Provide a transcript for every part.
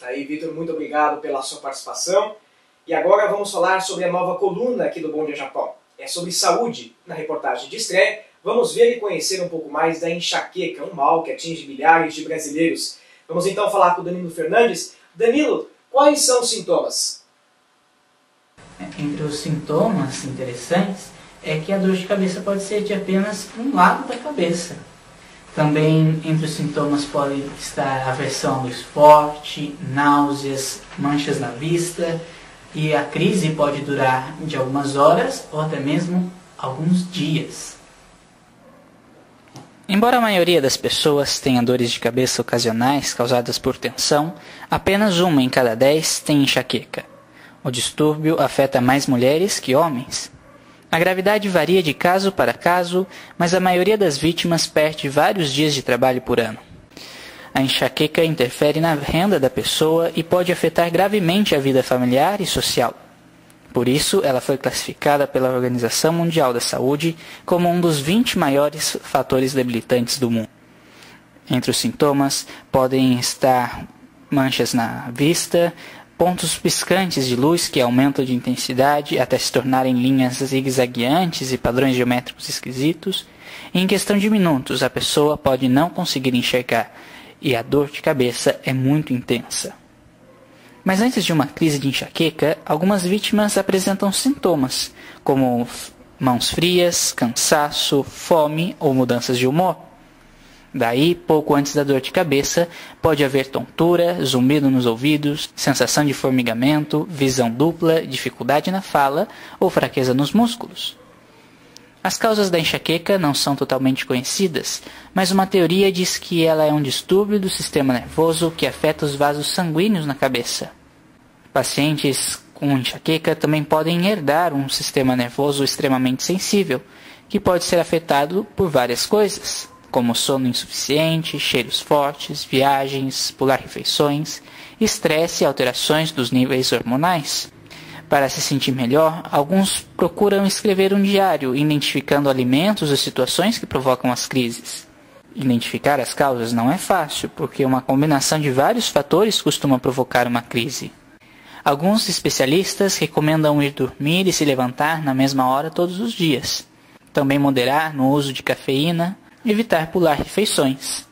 Tá aí, Vitor, muito obrigado pela sua participação. E agora vamos falar sobre a nova coluna aqui do Bom Dia Japão. É sobre saúde. Na reportagem de estreia, vamos ver e conhecer um pouco mais da enxaqueca, um mal que atinge milhares de brasileiros. Vamos então falar com o Danilo Fernandes. Danilo, quais são os sintomas? Entre os sintomas interessantes é que a dor de cabeça pode ser de apenas um lado da cabeça. Também entre os sintomas podem estar aversão à luz forte, náuseas, manchas na vista, e a crise pode durar de algumas horas ou até mesmo alguns dias. Embora a maioria das pessoas tenha dores de cabeça ocasionais causadas por tensão, apenas 1 em cada 10 tem enxaqueca. O distúrbio afeta mais mulheres que homens. A gravidade varia de caso para caso, mas a maioria das vítimas perde vários dias de trabalho por ano. A enxaqueca interfere na renda da pessoa e pode afetar gravemente a vida familiar e social. Por isso, ela foi classificada pela Organização Mundial da Saúde como um dos 20 maiores fatores debilitantes do mundo. Entre os sintomas podem estar manchas na vista, pontos piscantes de luz que aumentam de intensidade até se tornarem linhas zigue-zagueantes e padrões geométricos esquisitos. E em questão de minutos, a pessoa pode não conseguir enxergar e a dor de cabeça é muito intensa. Mas antes de uma crise de enxaqueca, algumas vítimas apresentam sintomas, como mãos frias, cansaço, fome ou mudanças de humor. Daí, pouco antes da dor de cabeça, pode haver tontura, zumbido nos ouvidos, sensação de formigamento, visão dupla, dificuldade na fala ou fraqueza nos músculos. As causas da enxaqueca não são totalmente conhecidas, mas uma teoria diz que ela é um distúrbio do sistema nervoso que afeta os vasos sanguíneos na cabeça. Pacientes com enxaqueca também podem herdar um sistema nervoso extremamente sensível, que pode ser afetado por várias coisas, como sono insuficiente, cheiros fortes, viagens, pular refeições, estresse e alterações dos níveis hormonais. Para se sentir melhor, alguns procuram escrever um diário, identificando alimentos ou situações que provocam as crises. Identificar as causas não é fácil, porque uma combinação de vários fatores costuma provocar uma crise. Alguns especialistas recomendam ir dormir e se levantar na mesma hora todos os dias. Também moderar no uso de cafeína, evitar pular refeições.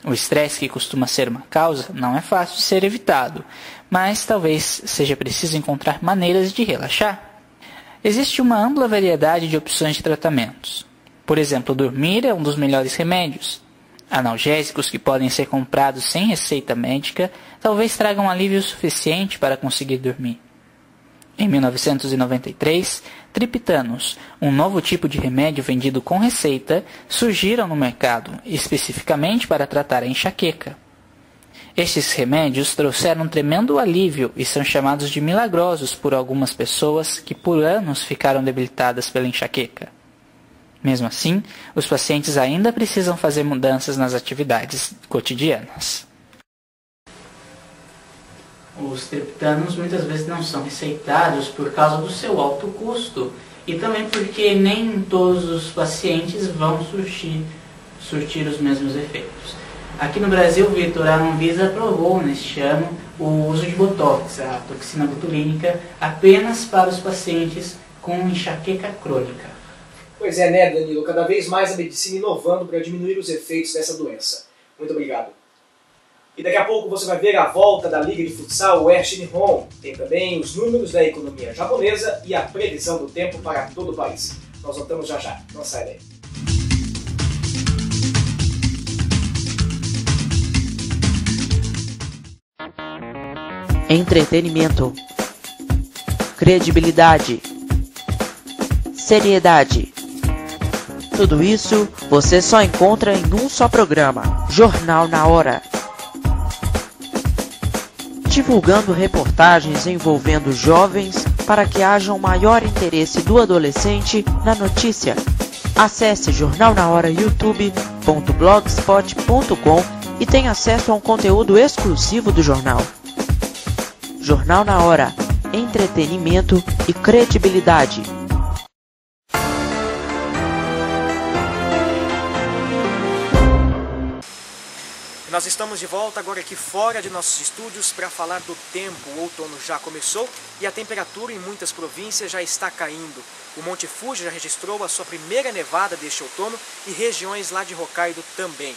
O estresse, que costuma ser uma causa, não é fácil de ser evitado, mas talvez seja preciso encontrar maneiras de relaxar. Existe uma ampla variedade de opções de tratamentos. Por exemplo, dormir é um dos melhores remédios. Analgésicos que podem ser comprados sem receita médica talvez tragam alívio suficiente para conseguir dormir. Em 1993, triptanos, um novo tipo de remédio vendido com receita, surgiram no mercado, especificamente para tratar a enxaqueca. Estes remédios trouxeram um tremendo alívio e são chamados de milagrosos por algumas pessoas que por anos ficaram debilitadas pela enxaqueca. Mesmo assim, os pacientes ainda precisam fazer mudanças nas atividades cotidianas. Os triptanos muitas vezes não são receitados por causa do seu alto custo e também porque nem todos os pacientes vão surtir os mesmos efeitos. Aqui no Brasil, Vitor, a Anvisa aprovou neste ano o uso de Botox, a toxina botulínica, apenas para os pacientes com enxaqueca crônica. Pois é, né, Danilo? Cada vez mais a medicina inovando para diminuir os efeitos dessa doença. Muito obrigado. E daqui a pouco você vai ver a volta da Liga de Futsal West Nihon. Tem também os números da economia japonesa e a previsão do tempo para todo o país. Nós voltamos já já. Não sai daí. Entretenimento, credibilidade, seriedade. Tudo isso você só encontra em um só programa, Jornal na Hora. Divulgando reportagens envolvendo jovens para que haja um maior interesse do adolescente na notícia. Acesse Jornal na Hora youtube.blogspot.com e tenha acesso a um conteúdo exclusivo do jornal. Jornal na Hora, entretenimento e credibilidade. Nós estamos de volta agora aqui fora de nossos estúdios para falar do tempo. O outono já começou e a temperatura em muitas províncias já está caindo. O Monte Fuji já registrou a sua primeira nevada deste outono e regiões lá de Hokkaido também.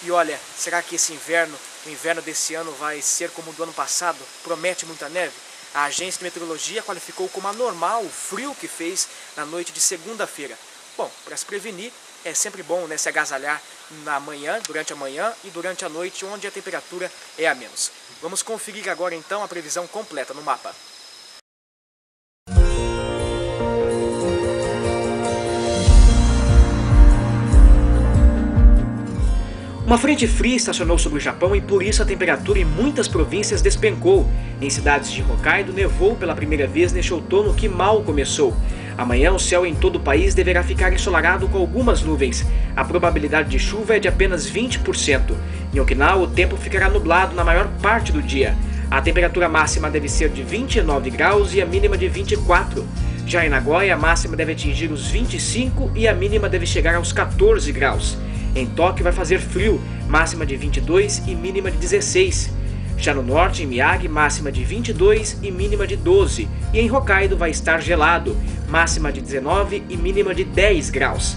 E olha, será que esse inverno, o inverno desse ano vai ser como o do ano passado? Promete muita neve? A agência de meteorologia qualificou como anormal o frio que fez na noite de segunda-feira. Bom, para se prevenir, é sempre bom, né, se agasalhar durante a manhã e durante a noite, onde a temperatura é a menos. Vamos conferir agora então a previsão completa no mapa. Uma frente fria estacionou sobre o Japão e por isso a temperatura em muitas províncias despencou. Em cidades de Hokkaido nevou pela primeira vez neste outono que mal começou. Amanhã o céu em todo o país deverá ficar ensolarado com algumas nuvens. A probabilidade de chuva é de apenas 20%. Em Okinawa o tempo ficará nublado na maior parte do dia. A temperatura máxima deve ser de 29 graus e a mínima de 24. Já em Nagoya a máxima deve atingir os 25 e a mínima deve chegar aos 14 graus. Em Tóquio vai fazer frio, máxima de 22 e mínima de 16. Já no norte, em Miyagi, máxima de 22 e mínima de 12. E em Hokkaido vai estar gelado, máxima de 19 e mínima de 10 graus.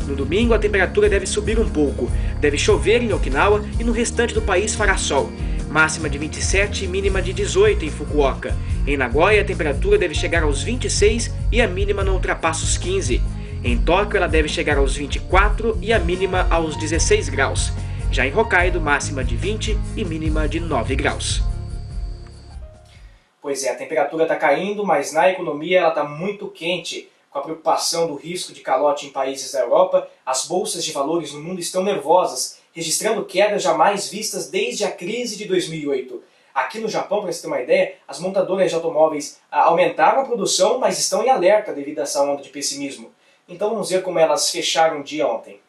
No domingo a temperatura deve subir um pouco. Deve chover em Okinawa e no restante do país fará sol. Máxima de 27 e mínima de 18 em Fukuoka. Em Nagoya a temperatura deve chegar aos 26 e a mínima não ultrapassa os 15. Em Tóquio ela deve chegar aos 24 e a mínima aos 16 graus. Já em Hokkaido, máxima de 20 e mínima de 9 graus. Pois é, a temperatura está caindo, mas na economia ela está muito quente. Com a preocupação do risco de calote em países da Europa, as bolsas de valores no mundo estão nervosas, registrando quedas jamais vistas desde a crise de 2008. Aqui no Japão, para você ter uma ideia, as montadoras de automóveis aumentaram a produção, mas estão em alerta devido a essa onda de pessimismo. Então vamos ver como elas fecharam o dia ontem.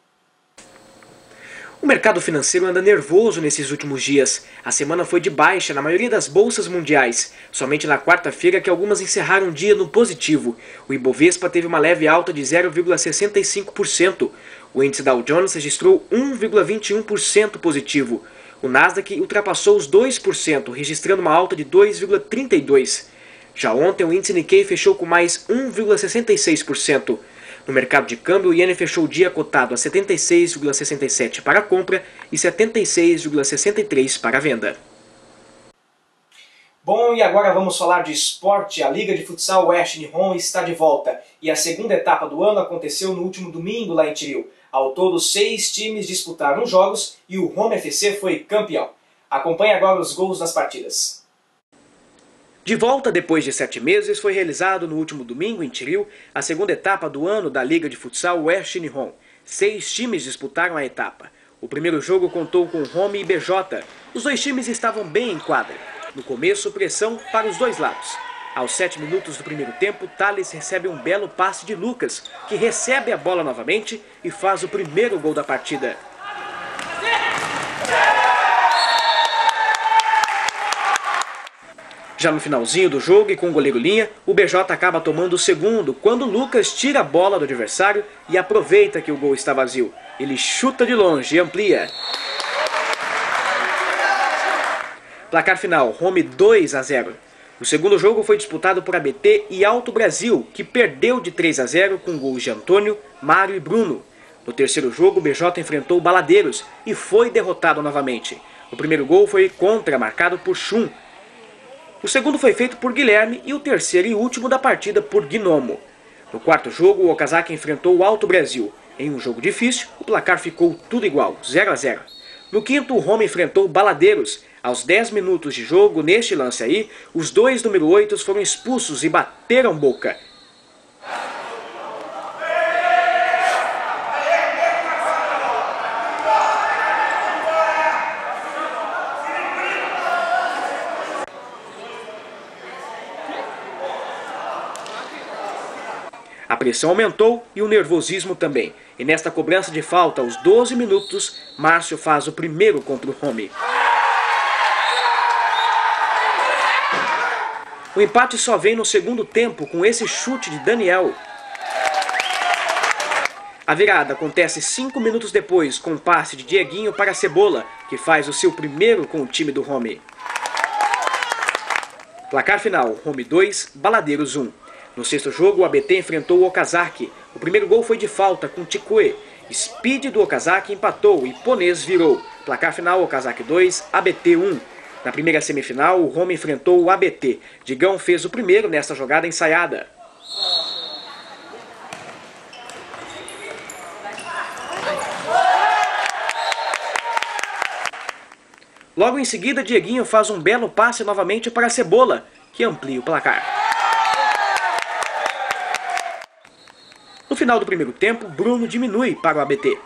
O mercado financeiro anda nervoso nesses últimos dias. A semana foi de baixa na maioria das bolsas mundiais. Somente na quarta-feira que algumas encerraram o dia no positivo. O Ibovespa teve uma leve alta de 0,65%. O índice Dow Jones registrou 1,21% positivo. O Nasdaq ultrapassou os 2%, registrando uma alta de 2,32%. Já ontem o índice Nikkei fechou com mais 1,66%. No mercado de câmbio, o iene fechou o dia cotado a 76,67 para a compra e 76,63 para a venda. Bom, e agora vamos falar de esporte. A Liga de Futsal Oeste Nihon está de volta e a segunda etapa do ano aconteceu no último domingo lá em Tiril. Ao todo, 6 times disputaram os jogos e o Home FC foi campeão. Acompanhe agora os gols das partidas. De volta depois de 7 meses, foi realizado no último domingo em Tiril a segunda etapa do ano da Liga de Futsal Oeste Nihon. 6 times disputaram a etapa. O primeiro jogo contou com Home e BJ. Os dois times estavam bem em quadra. No começo, pressão para os dois lados. Aos 7 minutos do primeiro tempo, Thales recebe um belo passe de Lucas, que recebe a bola novamente e faz o primeiro gol da partida. Já no finalzinho do jogo e com o goleiro linha, o BJ acaba tomando o segundo, quando Lucas tira a bola do adversário e aproveita que o gol está vazio. Ele chuta de longe e amplia. Placar final, Home 2-0. O segundo jogo foi disputado por ABT e Alto Brasil, que perdeu de 3-0 com gols de Antônio, Mário e Bruno. No terceiro jogo, o BJ enfrentou Baladeiros e foi derrotado novamente. O primeiro gol foi contra, marcado por Shun. O segundo foi feito por Guilherme e o terceiro e último da partida por Gnomo. No quarto jogo, o Okazaki enfrentou o Alto Brasil. Em um jogo difícil, o placar ficou tudo igual, 0-0. No quinto, o Home enfrentou Baladeiros. Aos 10 minutos de jogo, neste lance aí, os dois número 8 foram expulsos e bateram boca. A pressão aumentou e o nervosismo também. E nesta cobrança de falta, aos 12 minutos, Márcio faz o primeiro contra o Home. O empate só vem no segundo tempo com esse chute de Daniel. A virada acontece 5 minutos depois com um passe de Dieguinho para Cebola, que faz o seu primeiro com o time do Home. Placar final, Home 2, Baladeiros 1. No sexto jogo, o ABT enfrentou o Okazaki. O primeiro gol foi de falta com Tikue. Speed do Okazaki empatou e Ponês virou. Placar final, Okazaki 2, ABT 1. Na primeira semifinal, o Home enfrentou o ABT. Digão fez o primeiro nesta jogada ensaiada. Logo em seguida, Dieguinho faz um belo passe novamente para Cebola, que amplia o placar. No final do primeiro tempo, Bruno diminui para o ABT.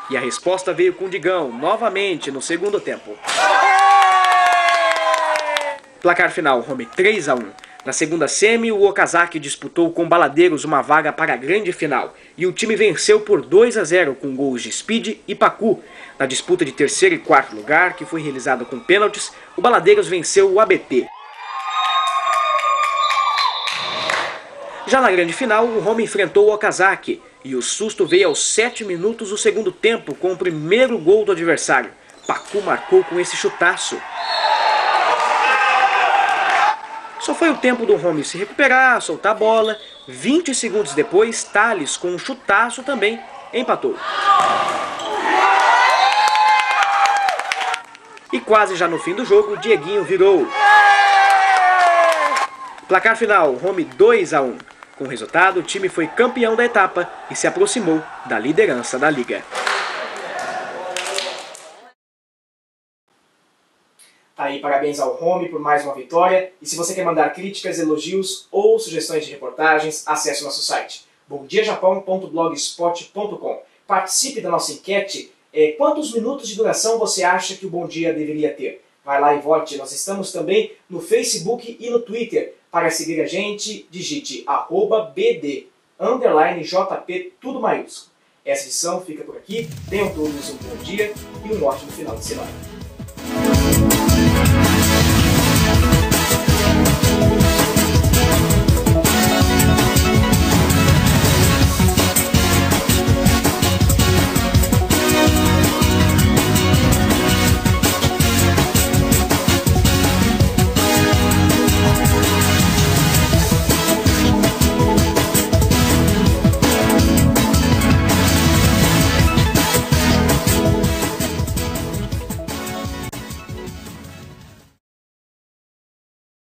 E a resposta veio com Digão, novamente no segundo tempo. Placar final, Home 3-1. Na segunda semi, o Okazaki disputou com Baladeiros uma vaga para a grande final. E o time venceu por 2-0 com gols de Speed e Pacu. Na disputa de terceiro e quarto lugar, que foi realizada com pênaltis, o Baladeiros venceu o ABT. Já na grande final, o Home enfrentou o Okazaki. E o susto veio aos 7 minutos do segundo tempo com o primeiro gol do adversário. Pacu marcou com esse chutaço. Só foi o tempo do Home se recuperar, soltar a bola. 20 segundos depois, Thales, com um chutaço também, empatou. E quase já no fim do jogo, Dieguinho virou. Placar final, Home 2-1. Com o resultado, o time foi campeão da etapa e se aproximou da liderança da liga. Tá aí, parabéns ao Home por mais uma vitória. E se você quer mandar críticas, elogios ou sugestões de reportagens, acesse o nosso site bomdiajapão.blogspot.com. Participe da nossa enquete. Quantos minutos de duração você acha que o Bom Dia deveria ter? Vai lá e vote. Nós estamos também no Facebook e no Twitter. Para seguir a gente, digite @bd_jp, tudo maiúsculo. Essa edição fica por aqui. Tenham todos um bom dia e um ótimo final de semana.